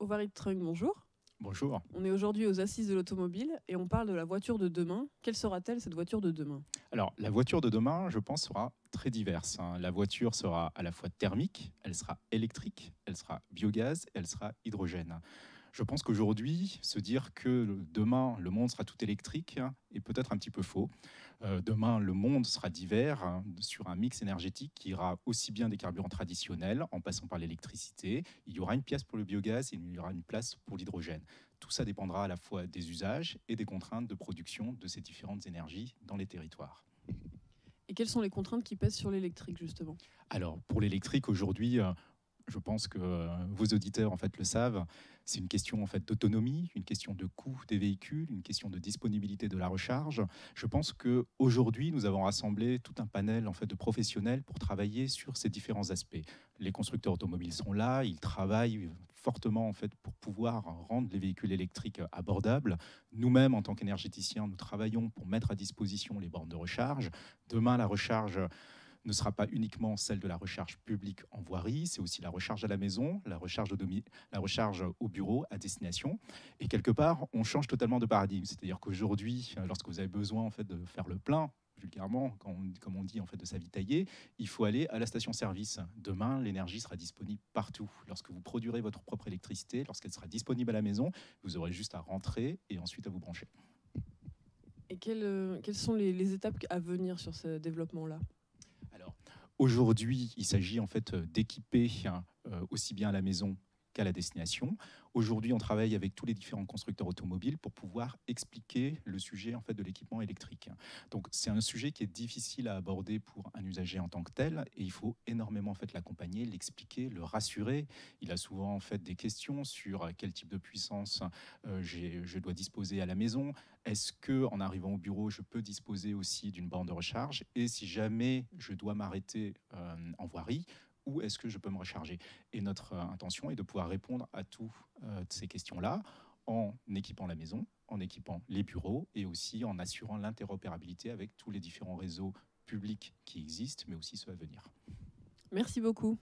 Ovarit Trung, bonjour. Bonjour. On est aujourd'hui aux Assises de l'automobile et on parle de la voiture de demain. Quelle sera-t-elle cette voiture de demain? Alors, la voiture de demain, je pense, sera très diverse. La voiture sera à la fois thermique, elle sera électrique, elle sera biogaz, elle sera hydrogène. Je pense qu'aujourd'hui, se dire que demain, le monde sera tout électrique est peut-être un petit peu faux. Demain, le monde sera divers sur un mix énergétique qui ira aussi bien des carburants traditionnels, en passant par l'électricité. Il y aura une pièce pour le biogaz et il y aura une place pour l'hydrogène. Tout ça dépendra à la fois des usages et des contraintes de production de ces différentes énergies dans les territoires. Et quelles sont les contraintes qui pèsent sur l'électrique, justement? Alors, pour l'électrique, aujourd'hui, je pense que vos auditeurs en fait le savent. C'est une question en fait d'autonomie, une question de coût des véhicules, une question de disponibilité de la recharge. Je pense que aujourd'hui nous avons rassemblé tout un panel en fait de professionnels pour travailler sur ces différents aspects. Les constructeurs automobiles sont là, ils travaillent fortement en fait pour pouvoir rendre les véhicules électriques abordables. Nous-mêmes en tant qu'énergéticiens, nous travaillons pour mettre à disposition les bornes de recharge. Demain, la recharge ne sera pas uniquement celle de la recharge publique en voirie, c'est aussi la recharge à la maison, la recharge au bureau, à destination. Et quelque part, on change totalement de paradigme. C'est-à-dire qu'aujourd'hui, lorsque vous avez besoin en fait, de faire le plein, vulgairement, comme on dit en fait, de s'avitailler, il faut aller à la station-service. Demain, l'énergie sera disponible partout. Lorsque vous produirez votre propre électricité, lorsqu'elle sera disponible à la maison, vous aurez juste à rentrer et ensuite à vous brancher. Et quelles sont les étapes à venir sur ce développement-là? Alors, aujourd'hui, il s'agit en fait d'équiper aussi bien à la maison qu'à la destination. Aujourd'hui, on travaille avec tous les différents constructeurs automobiles pour pouvoir expliquer le sujet en fait de l'équipement électrique. Donc, c'est un sujet qui est difficile à aborder pour un usager en tant que tel, et il faut énormément en fait l'accompagner, l'expliquer, le rassurer. Il a souvent en fait des questions sur quel type de puissance je dois disposer à la maison. Est-ce que, en arrivant au bureau, je peux disposer aussi d'une borne de recharge? Et si jamais je dois m'arrêter en voirie, où est-ce que je peux me recharger? Et notre intention est de pouvoir répondre à toutes ces questions-là en équipant la maison, en équipant les bureaux et aussi en assurant l'interopérabilité avec tous les différents réseaux publics qui existent, mais aussi ceux à venir. Merci beaucoup.